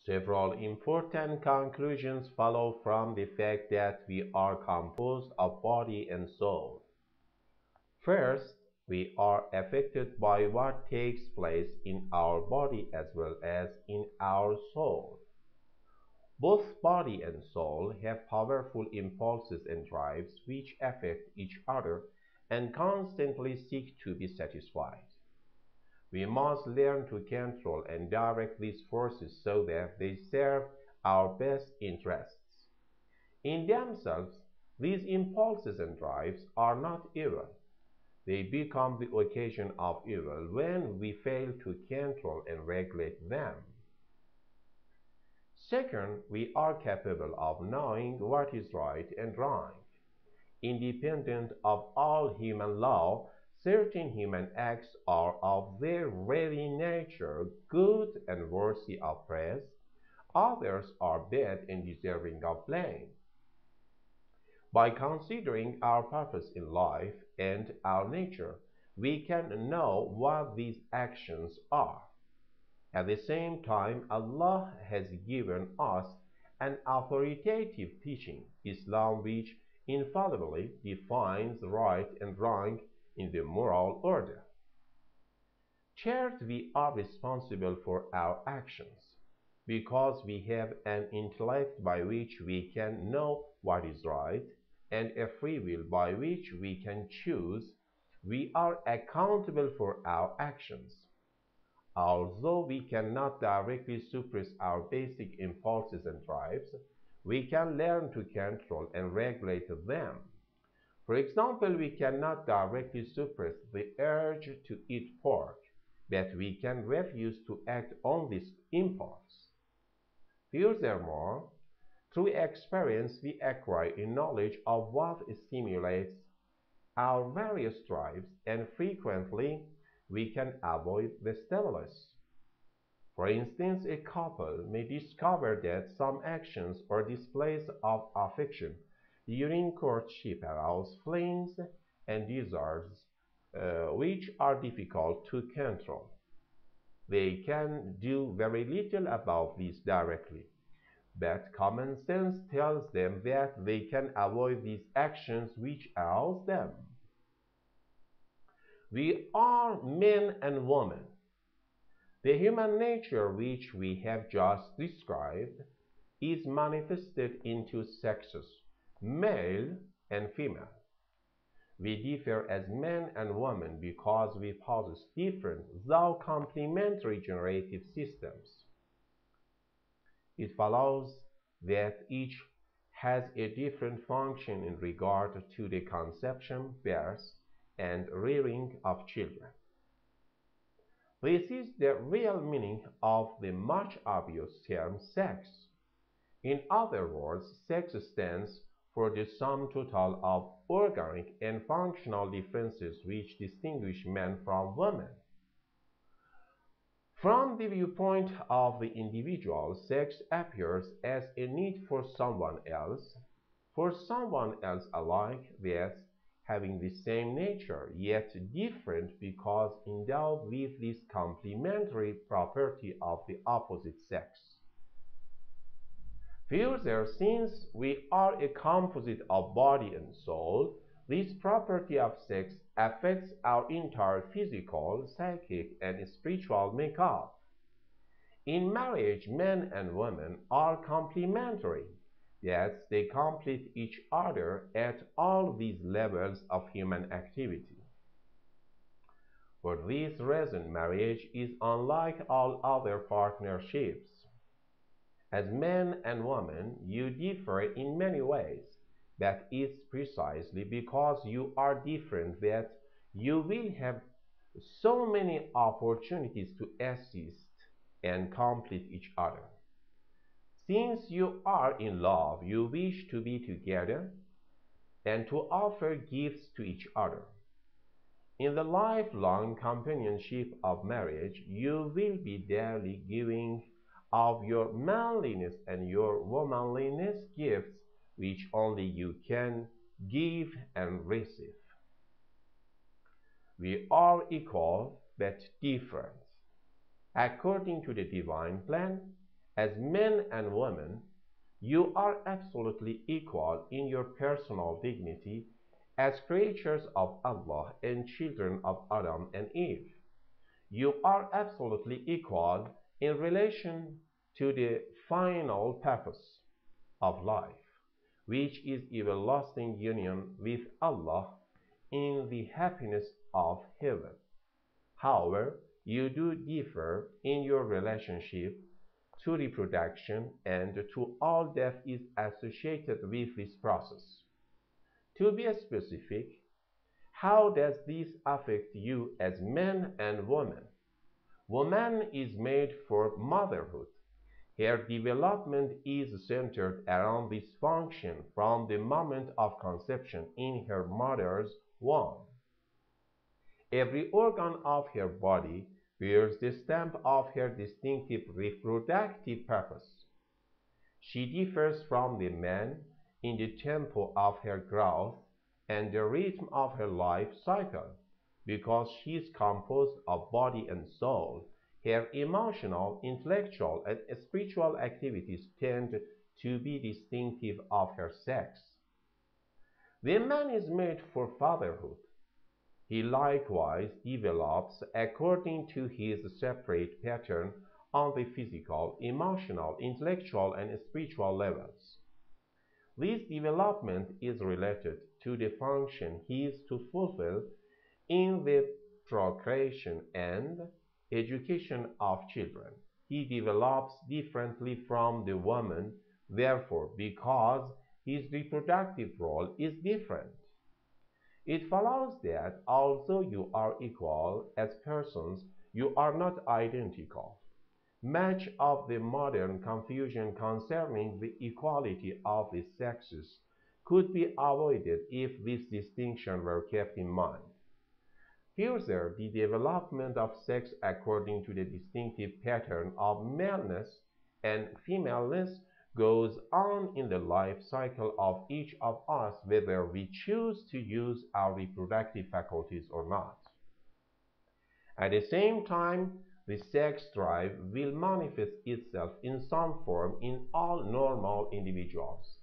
Several important conclusions follow from the fact that we are composed of body and soul. First, we are affected by what takes place in our body as well as in our soul. Both body and soul have powerful impulses and drives which affect each other and constantly seek to be satisfied. We must learn to control and direct these forces so that they serve our best interests. In themselves, these impulses and drives are not evil. They become the occasion of evil when we fail to control and regulate them. Second, we are capable of knowing what is right and wrong. Independent of all human law, certain human acts are of their very nature good and worthy of praise, others are bad and deserving of blame. By considering our purpose in life and our nature, we can know what these actions are. At the same time, Allah has given us an authoritative teaching, Islam, which infallibly defines right and wrong in the moral order. Third, we are responsible for our actions. Because we have an intellect by which we can know what is right, and a free will by which we can choose, we are accountable for our actions. Although we cannot directly suppress our basic impulses and drives, we can learn to control and regulate them. For example, we cannot directly suppress the urge to eat pork, but we can refuse to act on this impulse. Furthermore, through experience, we acquire a knowledge of what stimulates our various drives, and frequently we can avoid the stimulus. For instance, a couple may discover that some actions or displays of affection during courtship arouse feelings and desires which are difficult to control. They can do very little about this directly, but common sense tells them that they can avoid these actions which arouse them. We are men and women. The human nature which we have just described is manifested into sexes, male and female. We differ as men and women because we possess different, though complementary generative systems. It follows that each has a different function in regard to the conception, birth, and rearing of children. This is the real meaning of the much obvious term sex. In other words, sex stands for the sum total of organic and functional differences which distinguish men from women. From the viewpoint of the individual, sex appears as a need for someone alike, that having the same nature, yet different because endowed with this complementary property of the opposite sex. Further, since we are a composite of body and soul, this property of sex affects our entire physical, psychic, and spiritual makeup. In marriage, men and women are complementary, yet they complete each other at all these levels of human activity. For this reason, marriage is unlike all other partnerships. As men and women, you differ in many ways, but it's precisely because you are different that you will have so many opportunities to assist and complete each other. Since you are in love, you wish to be together and to offer gifts to each other. In the lifelong companionship of marriage, you will be daily giving of your manliness and your womanliness gifts which only you can give and receive. We are equal but different. According to the divine plan, As men and women, you are absolutely equal in your personal dignity as creatures of Allah and children of Adam and Eve. You are absolutely equal in relation to the final purpose of life, which is everlasting union with Allah in the happiness of heaven. However, you do differ in your relationship to reproduction and to all that is associated with this process. To be specific, how does this affect you as men and women? Woman is made for motherhood. Her development is centered around this function from the moment of conception in her mother's womb. Every organ of her body bears the stamp of her distinctive reproductive purpose. She differs from the man in the tempo of her growth and the rhythm of her life cycle. Because she is composed of body and soul, her emotional, intellectual, and spiritual activities tend to be distinctive of her sex. The man is made for fatherhood. He likewise develops according to his separate pattern on the physical, emotional, intellectual, and spiritual levels. This development is related to the function he is to fulfill in the procreation and education of children. He develops differently from the woman, therefore, because his reproductive role is different. It follows that although you are equal as persons, you are not identical. Much of the modern confusion concerning the equality of the sexes could be avoided if this distinction were kept in mind. Further, the development of sex according to the distinctive pattern of maleness and femaleness goes on in the life cycle of each of us whether we choose to use our reproductive faculties or not. At the same time, the sex drive will manifest itself in some form in all normal individuals.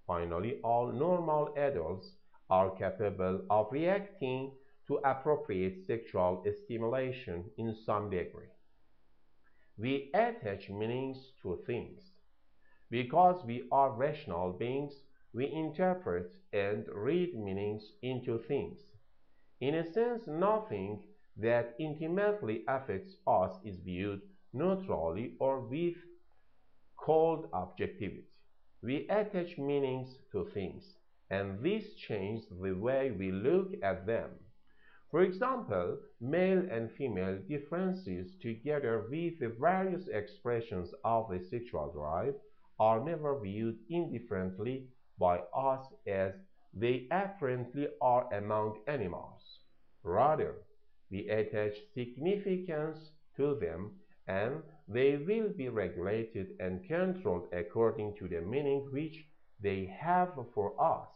Finally, all normal adults are capable of reacting to appropriate sexual stimulation in some degree. We attach meanings to things. Because we are rational beings, we interpret and read meanings into things. In a sense, nothing that intimately affects us is viewed neutrally or with cold objectivity. We attach meanings to things, and this changes the way we look at them. For example, male and female differences together with the various expressions of the sexual drive are never viewed indifferently by us as they apparently are among animals. Rather, we attach significance to them and they will be regulated and controlled according to the meaning which they have for us.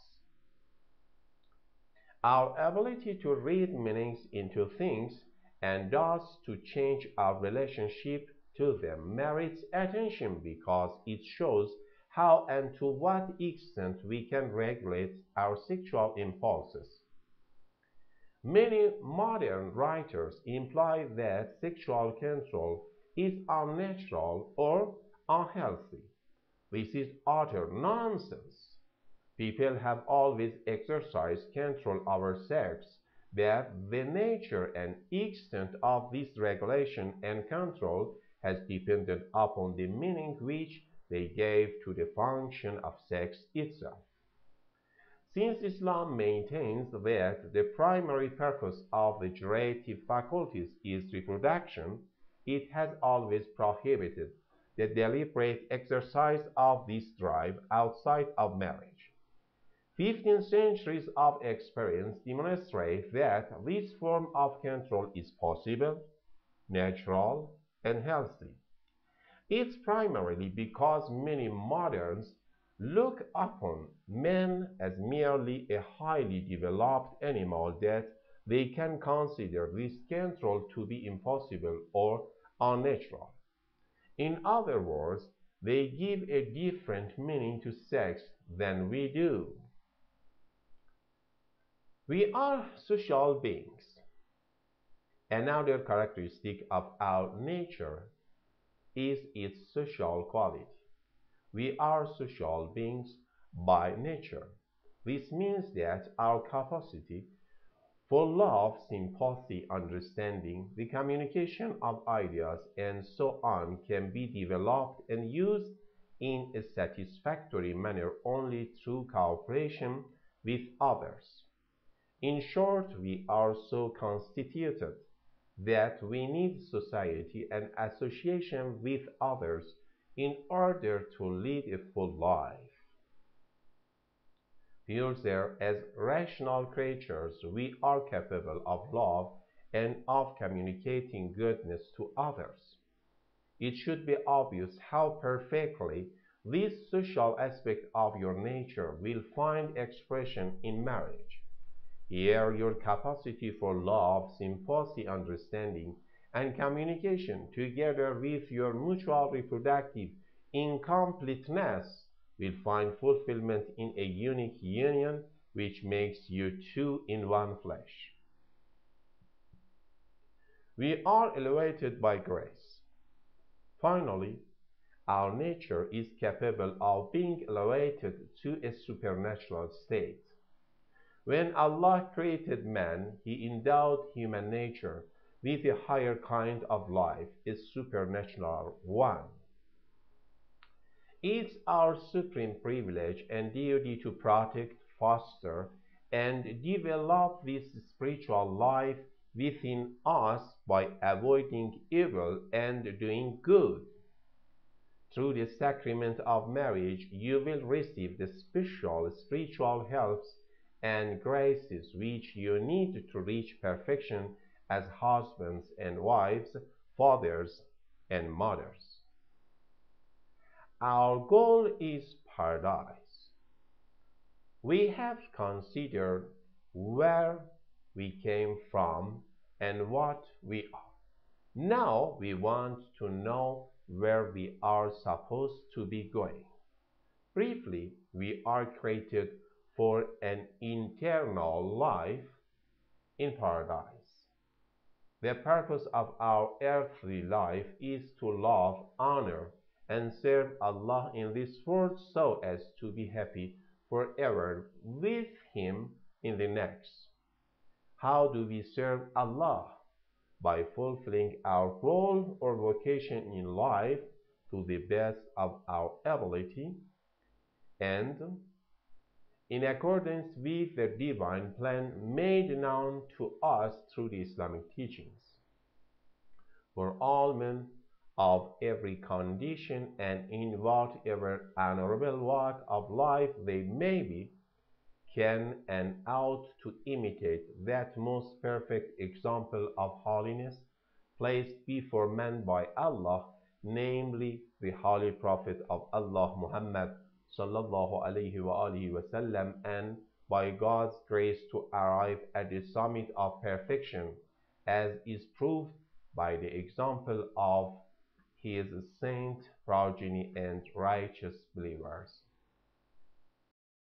Our ability to read meanings into things and thus to change our relationship to them merits attention because it shows how and to what extent we can regulate our sexual impulses. Many modern writers imply that sexual control is unnatural or unhealthy. This is utter nonsense. People have always exercised control over sex, but the nature and extent of this regulation and control has depended upon the meaning which they gave to the function of sex itself. Since Islam maintains that the primary purpose of the generative faculties is reproduction, it has always prohibited the deliberate exercise of this drive outside of marriage. 15 centuries of experience demonstrate that this form of control is possible, natural, and healthy. It's primarily because many moderns look upon man as merely a highly developed animal that they can consider this control to be impossible or unnatural. In other words, they give a different meaning to sex than we do. We are social beings. Another characteristic of our nature is its social quality. We are social beings by nature. This means that our capacity for love, sympathy, understanding, the communication of ideas, and so on can be developed and used in a satisfactory manner only through cooperation with others. In short, we are so constituted that we need society and association with others in order to lead a full life. Further, as rational creatures, we are capable of love and of communicating goodness to others. It should be obvious how perfectly this social aspect of your nature will find expression in marriage. Here, your capacity for love, sympathy, understanding, and communication, together with your mutual reproductive incompleteness, will find fulfillment in a unique union which makes you two in one flesh. We are elevated by grace. Finally, our nature is capable of being elevated to a supernatural state. When Allah created man, He endowed human nature with a higher kind of life, a supernatural one. It's our supreme privilege and duty to protect, foster, and develop this spiritual life within us by avoiding evil and doing good. Through the sacrament of marriage, you will receive the special spiritual helps and graces which you need to reach perfection as husbands and wives, fathers and mothers. Our goal is paradise. We have considered where we came from and what we are. Now we want to know where we are supposed to be going. Briefly, we are created for an eternal life in paradise. The purpose of our earthly life is to love, honor, and serve Allah in this world so as to be happy forever with Him in the next. How do we serve Allah? By fulfilling our role or vocation in life to the best of our ability and in accordance with the divine plan made known to us through the Islamic teachings. For all men of every condition and in whatever honorable walk of life they may be, can and ought to imitate that most perfect example of holiness placed before man by Allah, namely the Holy Prophet of Allah Muhammad sallallahu alaihi wasallam, and by God's grace to arrive at the summit of perfection, as is proved by the example of His saint progeny and righteous believers.